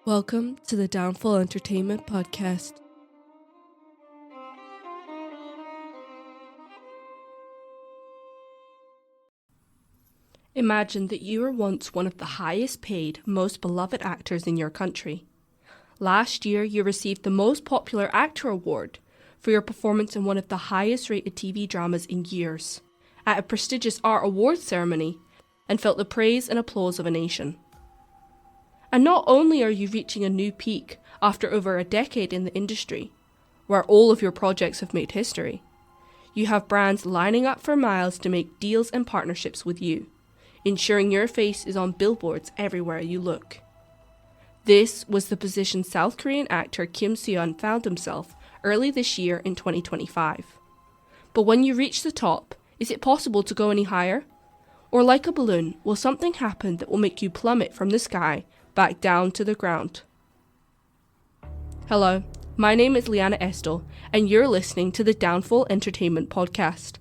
Welcome to the Downfall Entertainment Podcast. Imagine that you were once one of the highest paid, most beloved actors in your country. Last year, you received the Most Popular Actor Award for your performance in one of the highest rated TV dramas in years, at a prestigious art awards ceremony, and felt the praise and applause of a nation. And not only are you reaching a new peak after over a decade in the industry, where all of your projects have made history, you have brands lining up for miles to make deals and partnerships with you, ensuring your face is on billboards everywhere you look. This was the position South Korean actor Kim Soohyun found himself early this year in 2025. But when you reach the top, is it possible to go any higher? Or like a balloon, will something happen that will make you plummet from the sky back down to the ground? Hello, my name is Lianna Estall, and you're listening to the Downfall Entertainment Podcast,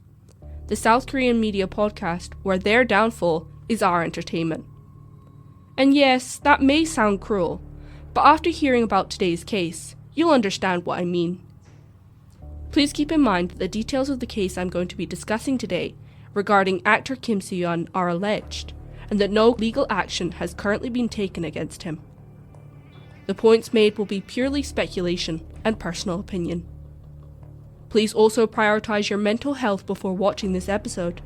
the South Korean media podcast where their downfall is our entertainment. And yes, that may sound cruel, but after hearing about today's case, you'll understand what I mean. Please keep in mind that the details of the case I'm going to be discussing today regarding actor Kim Soohyun are alleged, and that no legal action has currently been taken against him. The points made will be purely speculation and personal opinion. Please also prioritize your mental health before watching this episode,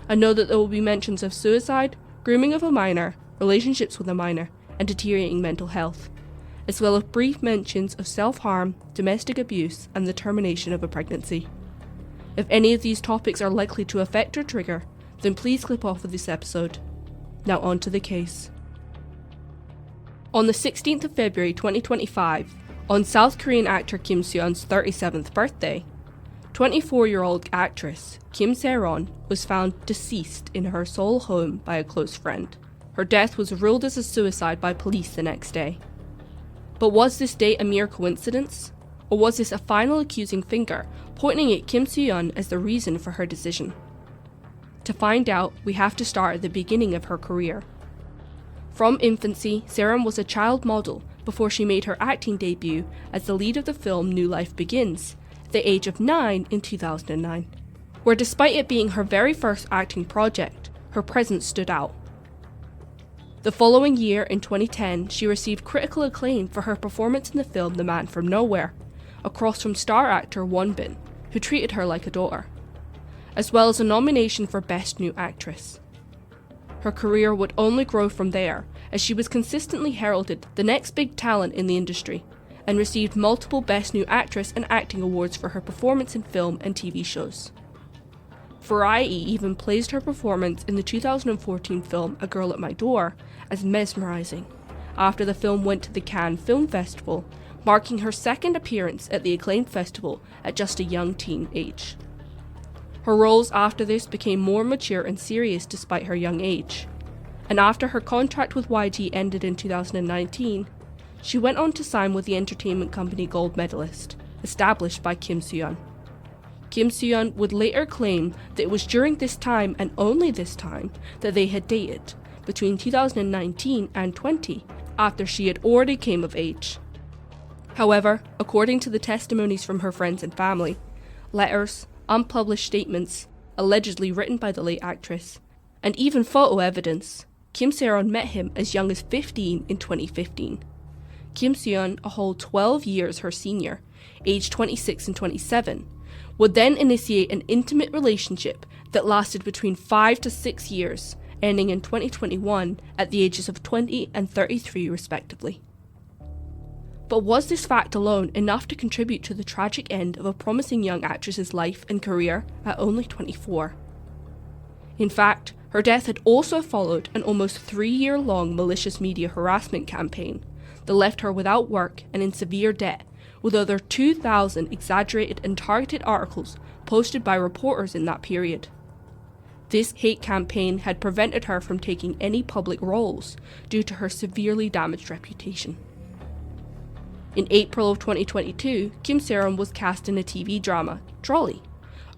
and know that there will be mentions of suicide, grooming of a minor, relationships with a minor, and deteriorating mental health, as well as brief mentions of self-harm, domestic abuse, and the termination of a pregnancy. If any of these topics are likely to affect or trigger, then please click off of this episode. Now on to the case. On the 16th of February 2025, on South Korean actor Kim Soohyun's 37th birthday, 24-year-old actress Kim Saeron was found deceased in her Seoul home by a close friend. Her death was ruled as a suicide by police the next day. But was this date a mere coincidence? Or was this a final accusing finger pointing at Kim Soohyun as the reason for her decision? To find out, we have to start at the beginning of her career. From infancy, Saeron was a child model before she made her acting debut as the lead of the film New Life Begins, at the age of 9 in 2009, where despite it being her very first acting project, her presence stood out. The following year, in 2010, she received critical acclaim for her performance in the film The Man from Nowhere, across from star actor Won Bin, who treated her like a daughter, as well as a nomination for Best New Actress. Her career would only grow from there, as she was consistently heralded the next big talent in the industry, and received multiple Best New Actress and Acting awards for her performance in film and TV shows. Variety even praised her performance in the 2014 film A Girl at My Door as mesmerising, after the film went to the Cannes Film Festival, marking her second appearance at the acclaimed festival at just a young teen age. Her roles after this became more mature and serious despite her young age, and after her contract with YG ended in 2019, she went on to sign with the entertainment company Gold Medalist, established by Kim Soohyun. Kim Soohyun would later claim that it was during this time and only this time that they had dated, between 2019 and 20, after she had already came of age. However, according to the testimonies from her friends and family, letters, unpublished statements, allegedly written by the late actress, and even photo evidence, Kim Saeron met him as young as 15 in 2015. Kim Soohyun, a whole 12 years her senior, aged 26 and 27, would then initiate an intimate relationship that lasted between 5 to 6 years, ending in 2021 at the ages of 20 and 33 respectively. But was this fact alone enough to contribute to the tragic end of a promising young actress's life and career at only 24? In fact, her death had also followed an almost 3-year-long malicious media harassment campaign that left her without work and in severe debt, with over 2,000 exaggerated and targeted articles posted by reporters in that period. This hate campaign had prevented her from taking any public roles due to her severely damaged reputation. In April of 2022, Kim Saeron was cast in a TV drama, Trolley,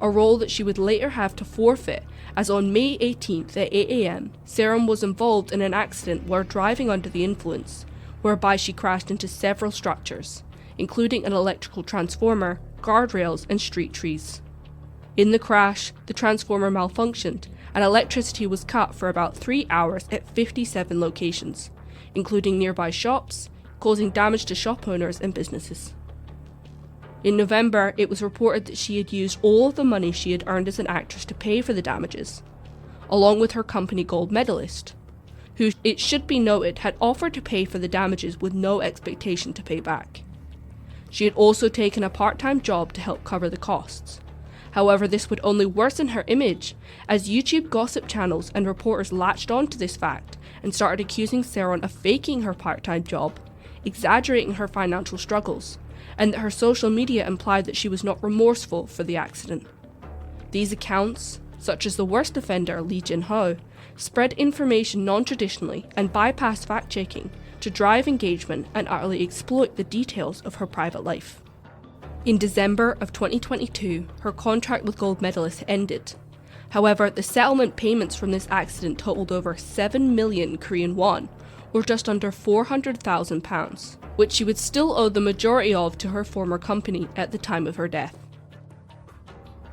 a role that she would later have to forfeit, as on May 18th at 8 a.m, Saeron was involved in an accident while driving under the influence, whereby she crashed into several structures, including an electrical transformer, guardrails, and street trees. In the crash, the transformer malfunctioned, and electricity was cut for about 3 hours at 57 locations, including nearby shops, causing damage to shop owners and businesses. In November, it was reported that she had used all of the money she had earned as an actress to pay for the damages, along with her company gold medalist, who, it should be noted, had offered to pay for the damages with no expectation to pay back. She had also taken a part-time job to help cover the costs. However, this would only worsen her image, as YouTube gossip channels and reporters latched onto this fact and started accusing Saeron of faking her part-time job, exaggerating her financial struggles, and that her social media implied that she was not remorseful for the accident. These accounts, such as the worst offender Lee Jin-ho, spread information non-traditionally and bypassed fact-checking to drive engagement and utterly exploit the details of her private life. In December of 2022, her contract with gold medalist ended. However, the settlement payments from this accident totaled over 7 million Korean won, or just under £400,000, which she would still owe the majority of to her former company at the time of her death.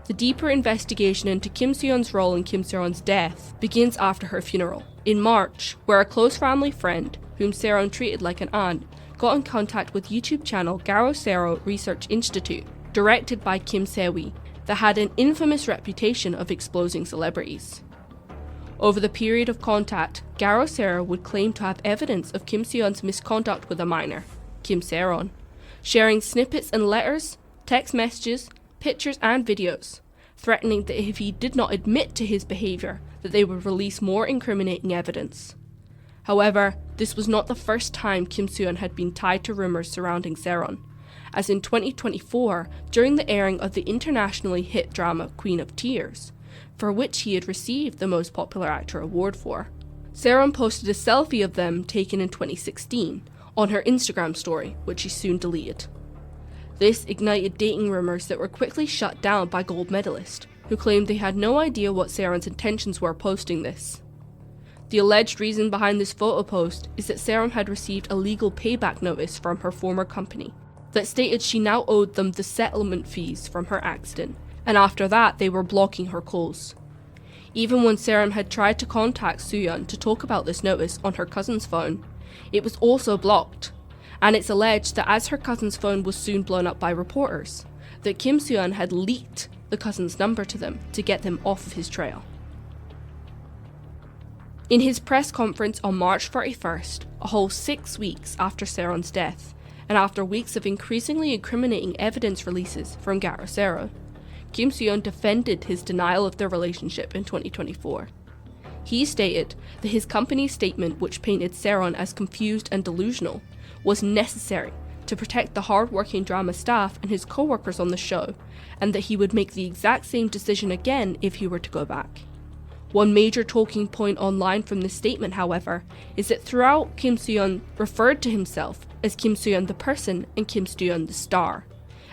The deeper investigation into Kim Soohyun's role in Kim Saeron's death begins after her funeral, in March, where a close family friend, whom Saeron treated like an aunt, got in contact with YouTube channel Garosero Research Institute, directed by Kim Se-wi, that had an infamous reputation of exposing celebrities. Over the period of contact, Garosero would claim to have evidence of Kim Soohyun's misconduct with a minor, Kim Saeron, sharing snippets and letters, text messages, pictures and videos, threatening that if he did not admit to his behaviour, that they would release more incriminating evidence. However, this was not the first time Kim Soohyun had been tied to rumours surrounding Saeron, as in 2024, during the airing of the internationally hit drama Queen of Tears, for which he had received the Most Popular Actor award for. Saeron posted a selfie of them taken in 2016 on her Instagram story, which she soon deleted. This ignited dating rumours that were quickly shut down by gold medalist, who claimed they had no idea what Saeron's intentions were posting this. The alleged reason behind this photo post is that Saeron had received a legal payback notice from her former company that stated she now owed them the settlement fees from her accident, and after that they were blocking her calls. Even when Saeron had tried to contact Soohyun to talk about this notice on her cousin's phone, it was also blocked, and it's alleged that as her cousin's phone was soon blown up by reporters, that Kim Soohyun had leaked the cousin's number to them to get them off of his trail. In his press conference on March 31st, a whole 6 weeks after Saeron's death, and after weeks of increasingly incriminating evidence releases from Garosero, Kim Soohyun defended his denial of their relationship in 2024. He stated that his company's statement, which painted Saeron as confused and delusional, was necessary to protect the hard-working drama staff and his co-workers on the show, and that he would make the exact same decision again if he were to go back. One major talking point online from this statement, however, is that throughout Kim Soohyun referred to himself as Kim Soohyun the person and Kim Soohyun the star,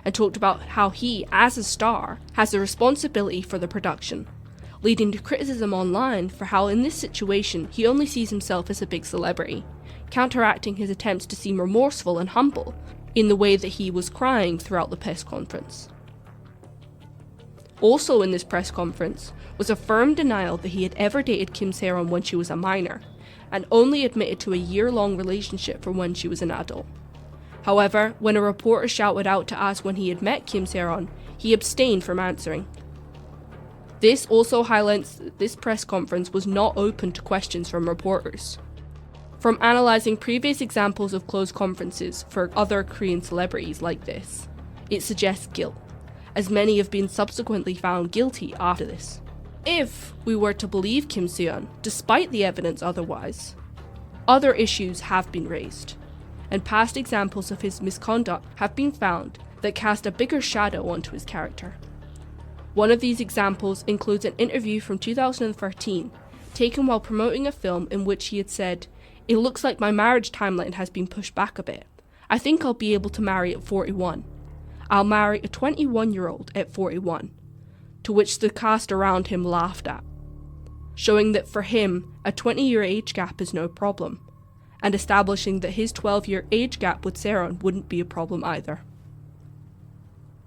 and talked about how he, as a star, has a responsibility for the production, leading to criticism online for how in this situation he only sees himself as a big celebrity, counteracting his attempts to seem remorseful and humble in the way that he was crying throughout the press conference. Also in this press conference was a firm denial that he had ever dated Kim Saeron when she was a minor, and only admitted to a year-long relationship from when she was an adult. However, when a reporter shouted out to ask when he had met Kim Saeron, he abstained from answering. This also highlights that this press conference was not open to questions from reporters. From analysing previous examples of closed conferences for other Korean celebrities like this, it suggests guilt, as many have been subsequently found guilty after this. If we were to believe Kim Soohyun, despite the evidence otherwise, other issues have been raised, and past examples of his misconduct have been found that cast a bigger shadow onto his character. One of these examples includes an interview from 2013, taken while promoting a film in which he had said, "It looks like my marriage timeline has been pushed back a bit. I think I'll be able to marry at 41. I'll marry a 21-year-old at 41, to which the cast around him laughed at, showing that for him, a 20-year age gap is no problem, and establishing that his 12-year age gap with Saeron wouldn't be a problem either.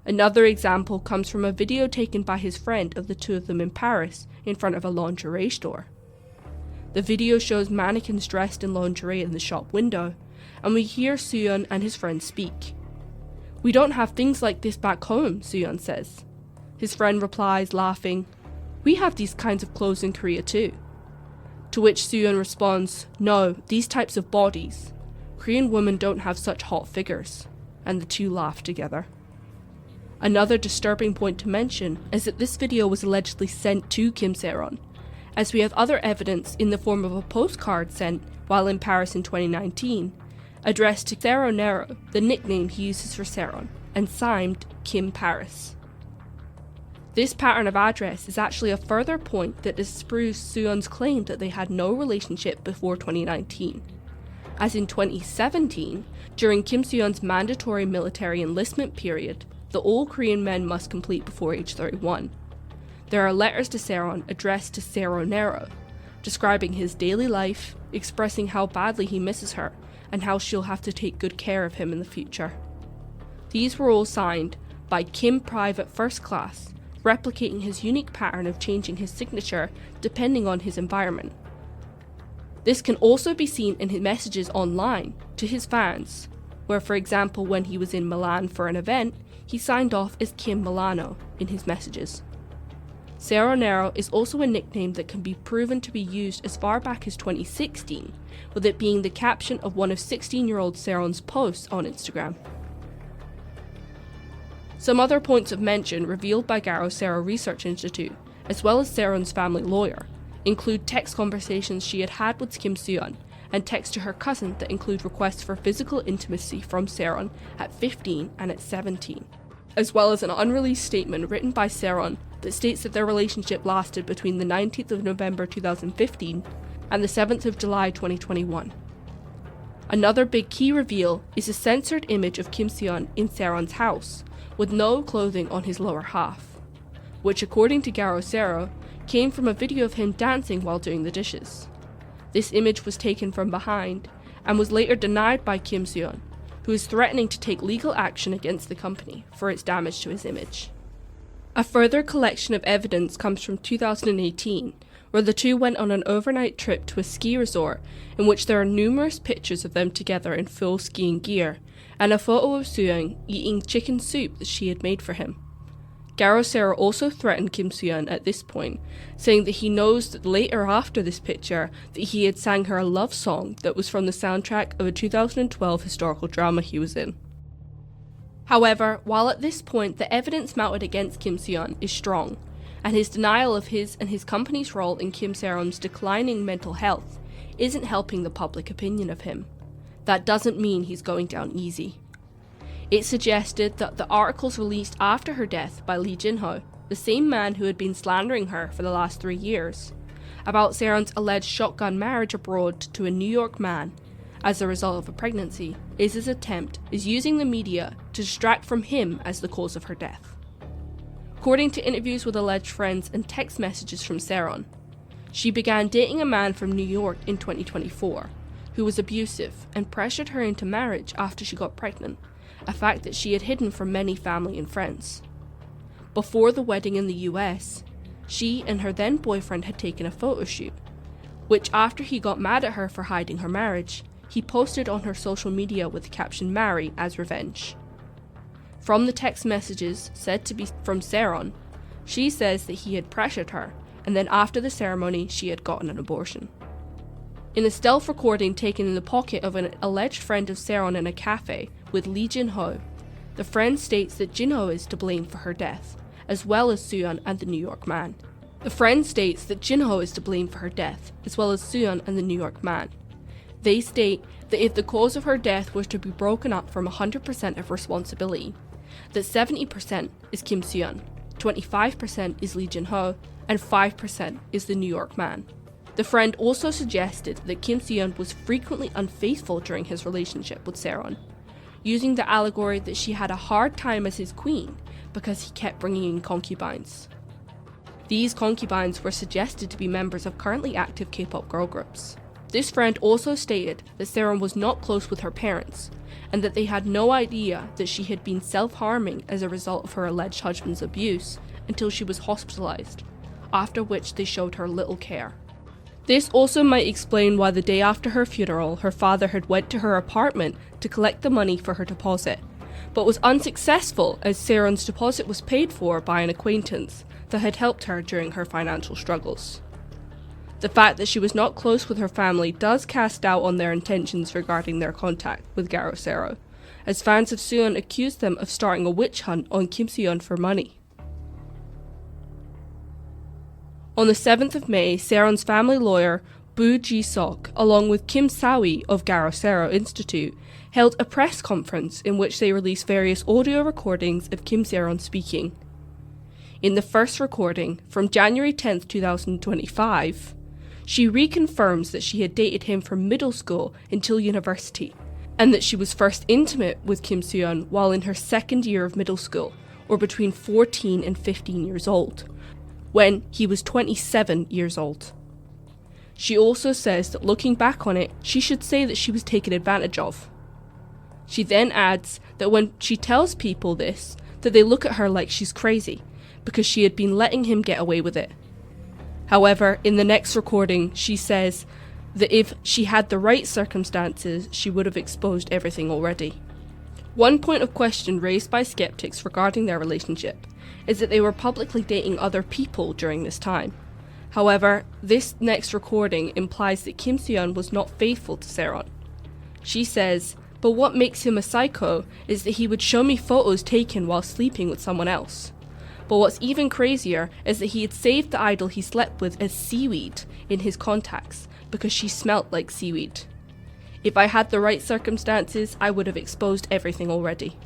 Another example comes from a video taken by his friend of the two of them in Paris in front of a lingerie store. The video shows mannequins dressed in lingerie in the shop window, and we hear Soohyun and his friend speak. "We don't have things like this back home," Soohyun says. His friend replies, laughing, "We have these kinds of clothes in Korea too." To which Soohyun responds, "No, these types of bodies. Korean women don't have such hot figures," and the two laugh together. Another disturbing point to mention is that this video was allegedly sent to Kim Saeron, as we have other evidence in the form of a postcard sent while in Paris in 2019, addressed to Saeron, the nickname he uses for Saeron, and signed Kim Paris. This pattern of address is actually a further point that disproves Soohyun's claim that they had no relationship before 2019, as in 2017, during Kim Soohyun's mandatory military enlistment period that all Korean men must complete before age 31. There are letters to Saeron addressed to Saeron, describing his daily life, expressing how badly he misses her, and how she'll have to take good care of him in the future. These were all signed by Kim Private First Class, replicating his unique pattern of changing his signature depending on his environment. This can also be seen in his messages online to his fans, where, for example, when he was in Milan for an event, he signed off as Kim Milano in his messages. Saeron is also a nickname that can be proven to be used as far back as 2016, with it being the caption of one of 16-year-old Saeron's posts on Instagram. Some other points of mention revealed by Garosero Research Institute, as well as Saeron's family lawyer, include text conversations she had had with Kim Soohyun and texts to her cousin that include requests for physical intimacy from Saeron at 15 and at 17, as well as an unreleased statement written by Saeron that states that their relationship lasted between the 19th of November 2015 and the 7th of July 2021. Another big key reveal is a censored image of Kim Soohyun in Saeron's house, with no clothing on his lower half, which according to Garosero came from a video of him dancing while doing the dishes. This image was taken from behind and was later denied by Kim Soohyun, who is threatening to take legal action against the company for its damage to his image. A further collection of evidence comes from 2018, where the two went on an overnight trip to a ski resort in which there are numerous pictures of them together in full skiing gear, and a photo of Soohyun eating chicken soup that she had made for him. Garosero also threatened Kim Soohyun at this point, saying that he knows that later after this picture that he had sang her a love song that was from the soundtrack of a 2012 historical drama he was in. However, while at this point the evidence mounted against Kim Soohyun is strong, and his denial of his and his company's role in Kim Saeron's declining mental health isn't helping the public opinion of him, that doesn't mean he's going down easy. It suggested that the articles released after her death by Lee Jin-ho, the same man who had been slandering her for the last 3 years, about Saeron's alleged shotgun marriage abroad to a New York man as a result of a pregnancy, is using the media to distract from him as the cause of her death. According to interviews with alleged friends and text messages from Saeron, she began dating a man from New York in 2024, who was abusive and pressured her into marriage after she got pregnant, a fact that she had hidden from many family and friends. Before the wedding in the US, she and her then boyfriend had taken a photo shoot, which after he got mad at her for hiding her marriage, he posted on her social media with the caption "Marry as revenge." From the text messages said to be from Saeron, she says that he had pressured her, and then after the ceremony she had gotten an abortion. In a stealth recording taken in the pocket of an alleged friend of Saeron in a cafe with Lee Jin-ho, the friend states that Jin-ho is to blame for her death, as well as Soohyun and the New York man. The friend states that Jin-ho is to blame for her death, as well as Soohyun and the New York man. They state that if the cause of her death was to be broken up from 100% of responsibility, that 70% is Kim Soohyun, 25% is Lee Jin-ho, and 5% is the New York man. The friend also suggested that Kim Soohyun was frequently unfaithful during his relationship with Saeron, using the allegory that she had a hard time as his queen because he kept bringing in concubines. These concubines were suggested to be members of currently active K-pop girl groups. This friend also stated that Saeron was not close with her parents, and that they had no idea that she had been self-harming as a result of her alleged husband's abuse until she was hospitalized, after which they showed her little care. This also might explain why the day after her funeral, her father had went to her apartment to collect the money for her deposit, but was unsuccessful as Saeron's deposit was paid for by an acquaintance that had helped her during her financial struggles. The fact that she was not close with her family does cast doubt on their intentions regarding their contact with Soohyun, as fans of Soohyun accused them of starting a witch hunt on Kim Soohyun for money. On the 7th of May, Saeron's family lawyer, Boo Ji-sok, along with Kim Sawi of Soohyun Institute, held a press conference in which they released various audio recordings of Kim Saeron speaking. In the first recording, from January 10, 2025, she reconfirms that she had dated him from middle school until university, and that she was first intimate with Kim Soohyun while in her second year of middle school, or between 14 and 15 years old, when he was 27 years old. She also says that looking back on it, she should say that she was taken advantage of. She then adds that when she tells people this, that they look at her like she's crazy, because she had been letting him get away with it. However, in the next recording, she says that if she had the right circumstances, she would have exposed everything already. One point of question raised by skeptics regarding their relationship is that they were publicly dating other people during this time. However, this next recording implies that Kim Soohyun was not faithful to Saeron. She says, "But what makes him a psycho is that he would show me photos taken while sleeping with someone else. But what's even crazier is that he had saved the idol he slept with as seaweed in his contacts because she smelt like seaweed. If I had the right circumstances, I would have exposed everything already."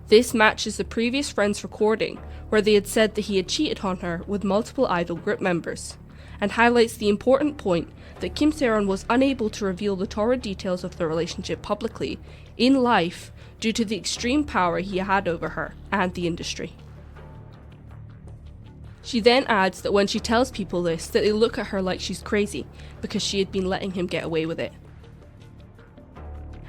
This matches the previous friend's recording, where they had said that he had cheated on her with multiple idol group members, and highlights the important point that Kim Saeron was unable to reveal the torrid details of the relationship publicly in life due to the extreme power he had over her and the industry. She then adds that when she tells people this, that they look at her like she's crazy because she had been letting him get away with it.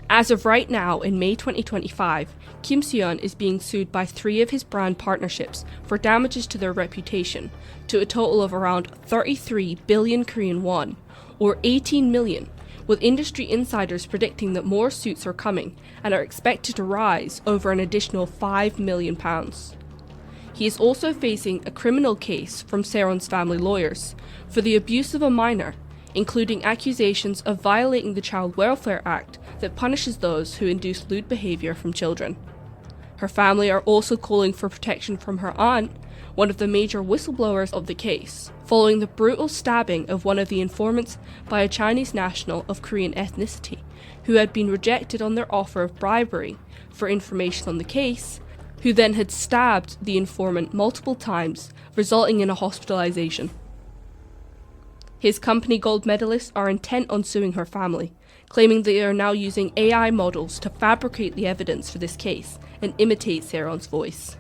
As of right now, in May 2025, Kim Soohyun is being sued by 3 of his brand partnerships for damages to their reputation, to a total of around 33 billion Korean won, or 18 million, with industry insiders predicting that more suits are coming and are expected to rise over an additional £5 million. He is also facing a criminal case from Saeron's family lawyers for the abuse of a minor, including accusations of violating the Child Welfare Act that punishes those who induce lewd behaviour from children. Her family are also calling for protection from her aunt, one of the major whistleblowers of the case, following the brutal stabbing of one of the informants by a Chinese national of Korean ethnicity, who had been rejected on their offer of bribery for information on the case, who then had stabbed the informant multiple times, resulting in a hospitalization. His company gold medalists are intent on suing her family, claiming they are now using AI models to fabricate the evidence for this case and imitate Saeron's voice.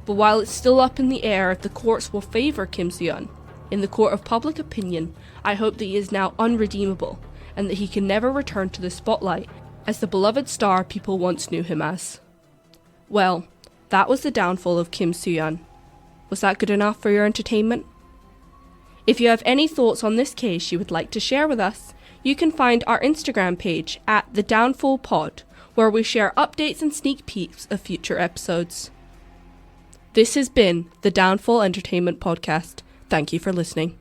But while it's still up in the air if the courts will favour Kim Soohyun, in the court of public opinion, I hope that he is now unredeemable and that he can never return to the spotlight as the beloved star people once knew him as. Well, that was the downfall of Kim Soohyun. Was that good enough for your entertainment? If you have any thoughts on this case you would like to share with us, you can find our Instagram page at The Downfall Pod, where we share updates and sneak peeks of future episodes. This has been the Downfall Entertainment Podcast. Thank you for listening.